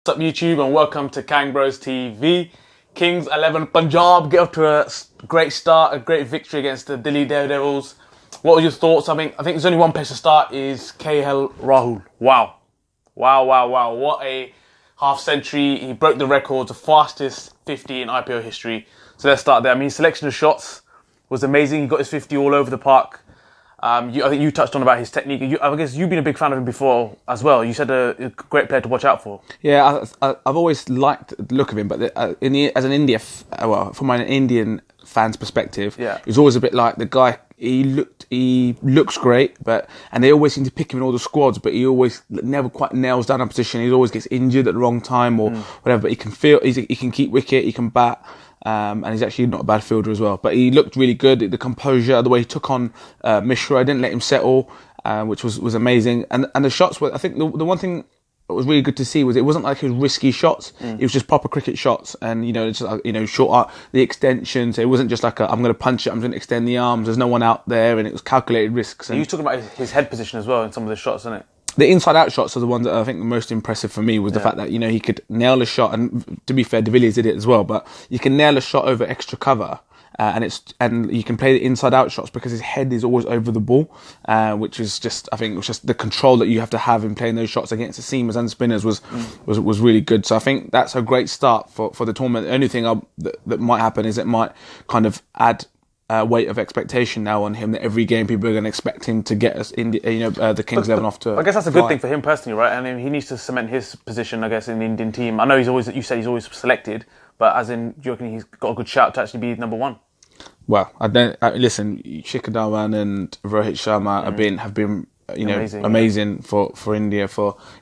What's up YouTube and welcome to KangBrosTV. Kings 11 Punjab get off to a great start, a great victory against the Dehli Daredevils. What were your thoughts? I think there's only one place to start is KL Rahul. Wow. What a half century. He broke the record, the fastest 50 in IPL history. So let's start there. I mean, his selection of shots was amazing. He got his 50 all over the park. I think you touched on about his technique. I guess you've been a big fan of him before as well. You said a great player to watch out for. Yeah, I've always liked the look of him, but as an from an Indian fan's perspective, he's always a bit like the guy. He looks great, and they always seem to pick him in all the squads, but he always never quite nails down a position. He always gets injured at the wrong time or whatever. But he can keep wicket, he can bat. And he's actually not a bad fielder as well. But he looked really good. The composure, the way he took on Mishra, I didn't let him settle, which was amazing. And the shots were, I think the one thing that was really good to see was it wasn't like it was risky shots. It was just proper cricket shots, and short the extension. So it wasn't just like I'm going to punch it, I'm going to extend the arms. There's no one out there, and it was calculated risks. So you were talking about his head position as well in some of the shots, isn't it? The inside-out shots are the ones that I think the most impressive for me was the fact that, he could nail a shot, and to be fair, De Villiers did it as well, but you can nail a shot over extra cover, and you can play the inside-out shots because his head is always over the ball, which is just, I think, it was just the control that you have to have in playing those shots against the seamers and spinners was really good. So I think that's a great start for the tournament. The only thing that might happen is it might kind of add weight of expectation now on him, that every game people are going to expect him to get us in the Kings 11 off to. I guess that's a good thing for him personally, right? I mean, he needs to cement his position, I guess, in the Indian team. I know you said he's always selected, but as in, do you reckon he's got a good shout to actually be number one? Well, listen, Shikhar Dhawan and Rohit Sharma have been amazing for India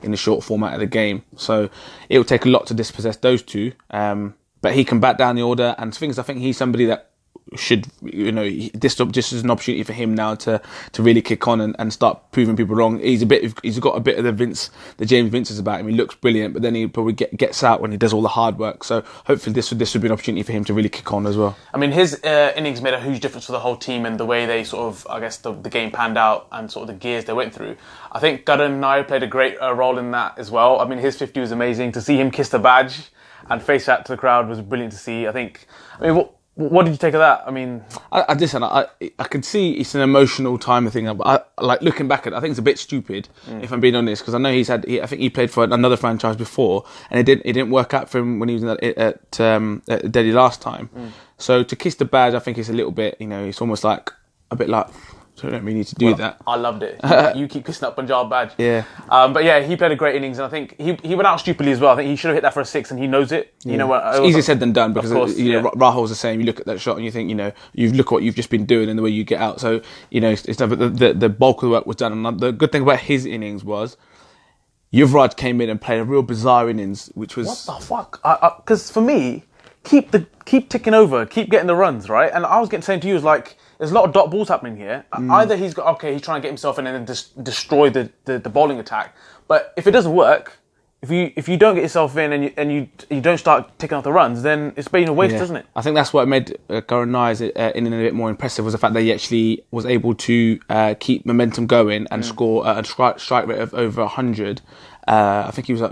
in the short format of the game. So it will take a lot to dispossess those two, but he can bat down the order and things. I think he's somebody that should, this is an opportunity for him now to really kick on and start proving people wrong. He's got a bit of the James Vince's about him. He looks brilliant, but then he probably gets out when he does all the hard work. So hopefully this would be an opportunity for him to really kick on as well. I mean, his innings made a huge difference for the whole team and the way they sort of, I guess, the game panned out and sort of the gears they went through. I think Karan and Nair played a great role in that as well. I mean, his 50 was amazing. To see him kiss the badge and face that to the crowd was brilliant to see. What did you take of that? I mean, I can see it's an emotional time thing. Like looking back at it, I think it's a bit stupid, if I'm being honest, because I know I think he played for another franchise before, and it didn't work out for him when he was at Delhi last time. So to kiss the badge, I think it's a little bit, it's almost like a bit like. So I don't really need to do that. I loved it. You keep kissing up Punjab badge. Yeah. But yeah, he played a great innings, and I think he went out stupidly as well. I think he should have hit that for a six, and he knows it. Yeah. It's easier said than done because Rahul's the same. You look at that shot and you think, you look what you've just been doing and the way you get out. So the bulk of the work was done. And the good thing about his innings was Yuvraj came in and played a real bizarre innings, which was what the fuck? Because for me, keep ticking over, keep getting the runs, right? And I was saying to you, there's a lot of dot balls happening here. Either he's trying to get himself in and then destroy the bowling attack. But if it doesn't work, if you don't get yourself in and you don't start ticking off the runs, then it's been a waste, doesn't it? I think that's what made Karan Nair's inning a bit more impressive, was the fact that he actually was able to keep momentum going and score a strike rate of over 100. I think he was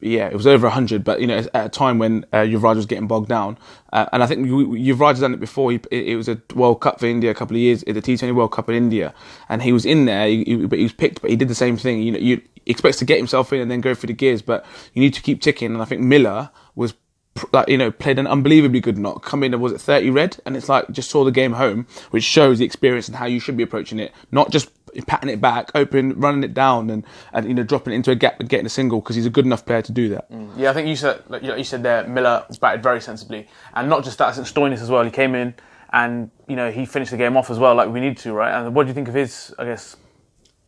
it was over 100, but at a time when Yuvraj was getting bogged down, and I think Yuvraj has done it before. It was a World Cup for India a couple of years, the T20 World Cup in India, and he was in there, but he was picked. But he did the same thing. You expects to get himself in and then go through the gears, but you need to keep ticking. And I think Miller was played an unbelievably good knock. Come in, was it 30 red? And it's just saw the game home, which shows the experience and how you should be approaching it, not just patting it back, open, running it down, and dropping it into a gap and getting a single, because he's a good enough player to do that. Yeah, I think you said there, Miller batted very sensibly, and not just that, I think Stoinis as well. He came in and he finished the game off as well, like we need to, right? And what do you think of his? I guess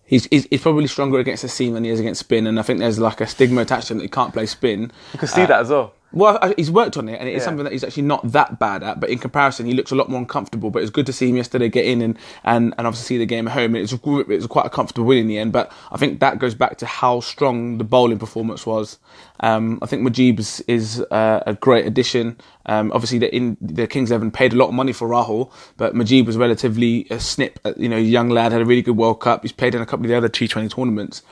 he's probably stronger against the seam than he is against spin, and I think there's a stigma attached to him that he can't play spin. You can see that as well. Well, he's worked on it, and it is something that he's actually not that bad at. But in comparison, he looks a lot more uncomfortable. But it was good to see him yesterday get in and obviously see the game at home. It was quite a comfortable win in the end. But I think that goes back to how strong the bowling performance was. I think Mujib is a great addition. Obviously, the Kings 11 paid a lot of money for Rahul, but Mujib was relatively a snip. Young lad, had a really good World Cup. He's played in a couple of the other T20 tournaments.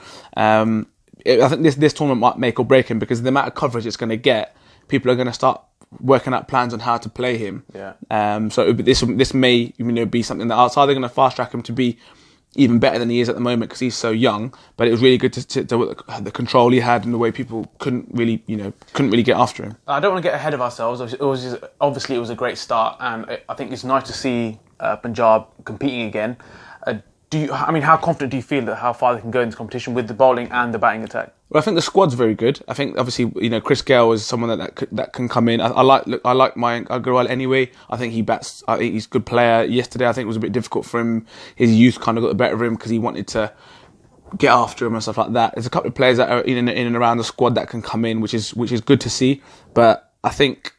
I think this tournament might make or break him, because the amount of coverage it's going to get, people are going to start working out plans on how to play him. Yeah. So this may be something that outside they're going to fast track him to be even better than he is at the moment because he's so young. But it was really good to the control he had and the way people couldn't really get after him. I don't want to get ahead of ourselves. Obviously, it was a great start, and I think it's nice to see Punjab competing again. How confident do you feel that how far they can go in this competition with the bowling and the batting attack? Well, I think the squad's very good. I think obviously Chris Gale is someone that can come in. I like Mayank Agarwal anyway. I think he bats. I think he's a good player. Yesterday I think it was a bit difficult for him. His youth kind of got the better of him because he wanted to get after him and stuff like that. There's a couple of players that are in and around the squad that can come in, which is good to see. But I think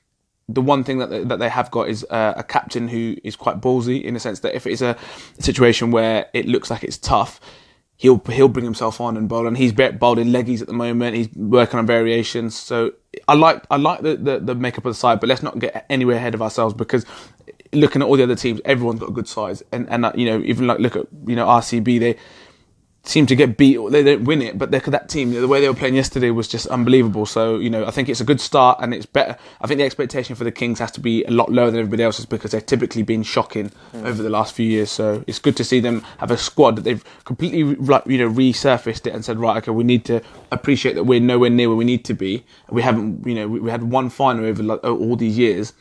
the one thing that they have got is a captain who is quite ballsy, in the sense that if it's a situation where it looks like it's tough, he'll bring himself on and bowl. And he's bowled in leggies at the moment. He's working on variations. So I like the makeup of the side, but let's not get anywhere ahead of ourselves, because looking at all the other teams, everyone's got good sides. And even look at RCB, they seem to get beat, or they don't win it, but that team, the way they were playing yesterday was just unbelievable. So, I think it's a good start, and it's better. I think the expectation for the Kings has to be a lot lower than everybody else's, because they've typically been shocking over the last few years. So it's good to see them have a squad that they've completely resurfaced it and said, right, okay, we need to appreciate that we're nowhere near where we need to be. We haven't, we had one final over all these years.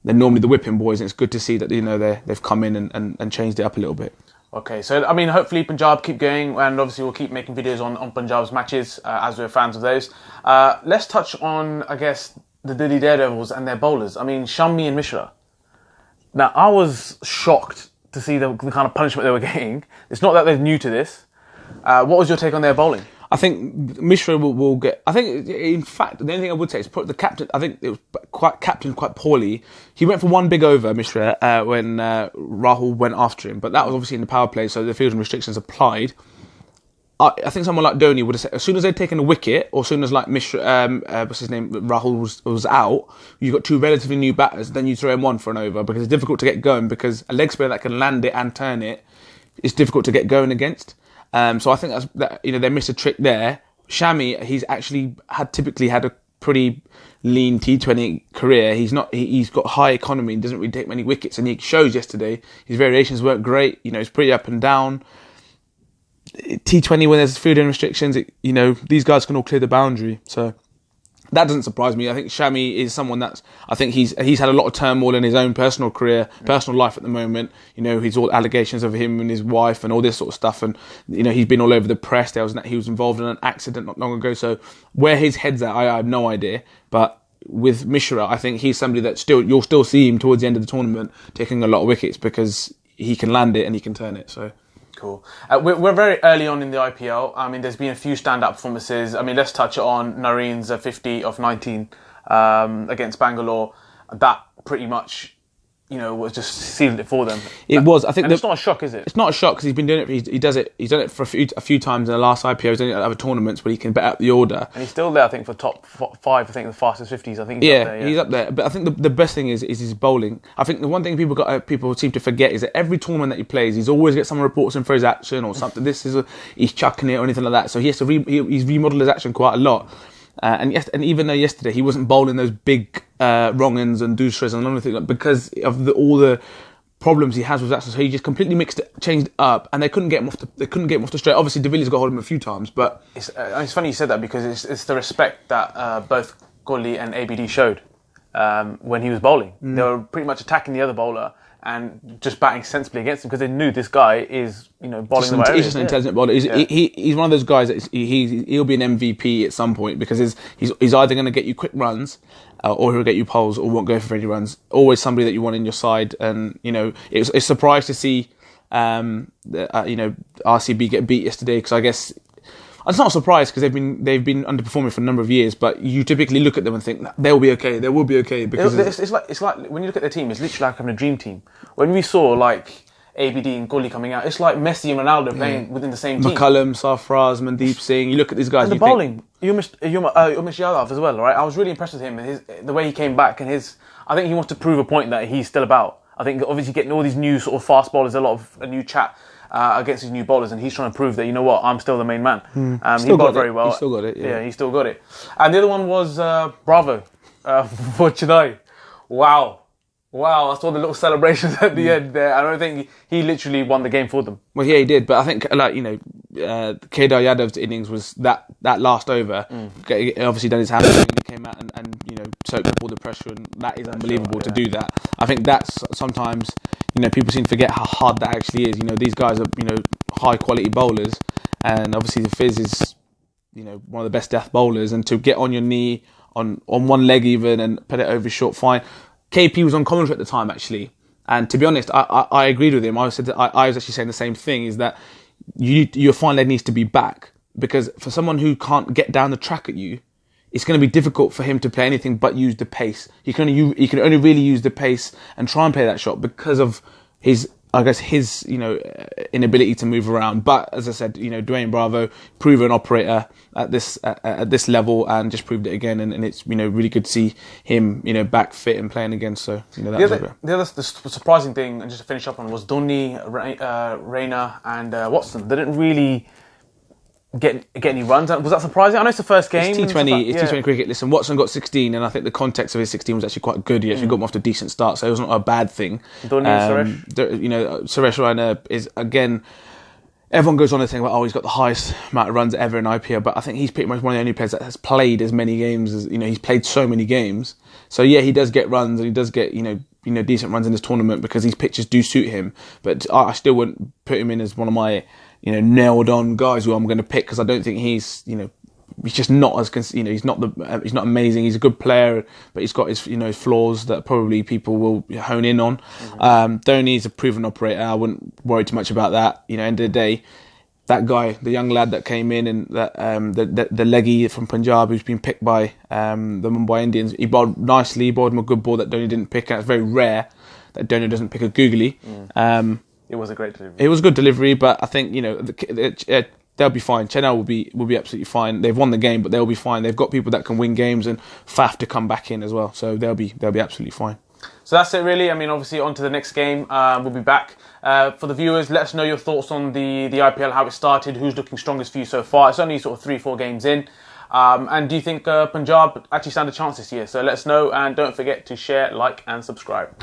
They're normally the whipping boys, and it's good to see that they've come in and changed it up a little bit. Okay, so hopefully Punjab keep going, and obviously we'll keep making videos on Punjab's matches as we're fans of those. Let's touch on, I guess, the Dehli Daredevils and their bowlers. Shami and Mishra. Now, I was shocked to see the kind of punishment they were getting. It's not that they're new to this. What was your take on their bowling? I think Mishra will get. I think, in fact, the only thing I would say is the captain. I think it was captained quite poorly. He went for one big over, Mishra, when Rahul went after him, but that was obviously in the power play, so the fielding restrictions applied. I think someone like Dhoni would have said, as soon as they'd taken a wicket, or as soon as Mishra, what's his name, Rahul was out, you got two relatively new batters, then you throw him on for an over, because it's difficult to get going, because a leg spinner that can land it and turn it is difficult to get going against. So I think they missed a trick there. Shami, he's actually typically had a pretty lean T20 career. He's got high economy and doesn't really take many wickets, and he shows yesterday. His variations weren't great. He's pretty up and down. T20, when there's fielding restrictions, these guys can all clear the boundary. So that doesn't surprise me. I think Shami is someone I think he's had a lot of turmoil in his own personal career, personal life at the moment. He's all allegations of him and his wife and all this sort of stuff. And, he's been all over the press. He was involved in an accident not long ago. So where his head's at, I have no idea. But with Mishra, I think he's somebody that you'll still see him towards the end of the tournament taking a lot of wickets, because he can land it and he can turn it. So. Cool. We're very early on in the IPL. There's been a few standout performances. Let's touch on Nareen's 50 of 19 against Bangalore. That pretty much, was just sealed it for them. It was. I think it's not a shock, is it? It's not a shock, because he's been doing it. He's done it for a few times in the last IPL. He's done it at other tournaments where he can bet out the order. And he's still there, I think, for top 5. I think the fastest 50s. I think he's up there. But I think the best thing is his bowling. I think the one thing people seem to forget is that every tournament that he plays, he's always get someone reports him for his action or something. He's chucking it or anything like that. So he has to he's remodeled his action quite a lot. And even though yesterday he wasn't bowling those big wrong-ins and doosras and everything, because of all the problems he has with that, so he just completely changed it up, and they couldn't get him off the straight. Obviously, De Villiers got hold of him a few times, but it's funny you said that, because it's the respect that both Kohli and ABD showed when he was bowling. They were pretty much attacking the other bowler and just batting sensibly against him, because they knew this guy is, bowling the right. He's just an intelligent bowler. He's one of those guys that he'll be an MVP at some point, because he's either going to get you quick runs, or he'll get you poles, or won't go for any runs. Always somebody that you want in your side. And it's a surprise to see RCB get beat yesterday, because I guess it's not a surprise, because they've been underperforming for a number of years, but you typically look at them and think they'll be okay. They will be okay, because it's like when you look at their team, it's literally like having a dream team. When we saw ABD and Kohli coming out, it's like Messi and Ronaldo playing within the same team. McCullum, Sarfraz, Mandeep Singh. You look at these guys. And the bowling, Umesh Yadav as well, right? I was really impressed with him and the way he came back, and I think he wants to prove a point that he's still about. I think obviously getting all these new sort of fast bowlers, a lot of a new chat. against these new bowlers, and he's trying to prove that, you know what, I'm still the main man. He Still bowled got very it. well. He still got it. Yeah, he still got it. And the other one was Bravo for Chennai. Wow, I saw the little celebrations at the end there. I don't think he literally won the game for them. Well, yeah, he did. But I think, Kedar Yadav's innings was that last over. He obviously done his hamstring, and he came out and soaked up all the pressure, and that is unbelievable to do that. I think that's sometimes, people seem to forget how hard that actually is. These guys are, high quality bowlers, and obviously the Fizz is, one of the best death bowlers, and to get on your knee on one leg even and put it over short, fine. KP was on commentary at the time, actually, and to be honest, I agreed with him. I was actually saying the same thing: is that your fine leg needs to be back, because for someone who can't get down the track at you, it's going to be difficult for him to play anything but use the pace. He can only really use the pace and try and play that shot because of his inability to move around. But as I said, Dwayne Bravo, proven operator at this level, and just proved it again. And it's really good to see him back fit and playing again. So the other surprising thing, and just to finish up on, was Dhoni, Raina, and Watson. They didn't really get any runs. Was that surprising? I know it's the first game. It's T20. It's T20 cricket. Listen, Watson got 16, and I think the context of his 16 was actually quite good. He actually got him off to a decent start, so it wasn't a bad thing. Dhoni and Suresh. Suresh Raina is, again, everyone goes on to think about, he's got the highest amount of runs ever in IPL, but I think he's pretty much one of the only players that has played as many games as, he's played so many games. So yeah, he does get runs, and he does get, decent runs in this tournament because these pitches do suit him. But I still wouldn't put him in as one of my nailed on guys who I'm going to pick, because I don't think he's he's just not as he's not amazing. He's a good player, but he's got his his flaws that probably people will hone in on. Dhoni's a proven operator. I wouldn't worry too much about that. End of the day, that guy, the young lad that came in, and that the leggy from Punjab who's been picked by the Mumbai Indians, he bowled nicely. He bowled him a good ball that Dhoni didn't pick, and it's very rare that Dhoni doesn't pick a googly. It was a great delivery. It was a good delivery, but I think they'll be fine. Chennai will be absolutely fine. They've won the game, but they'll be fine. They've got people that can win games, and Faf to come back in as well, so they'll be absolutely fine. So that's it, really. I mean, obviously, on to the next game. We'll be back. For the viewers, let us know your thoughts on the IPL, how it started, who's looking strongest for you so far. It's only sort of 3-4 games in. And do you think Punjab actually stand a chance this year? So let us know, and don't forget to share, like, and subscribe.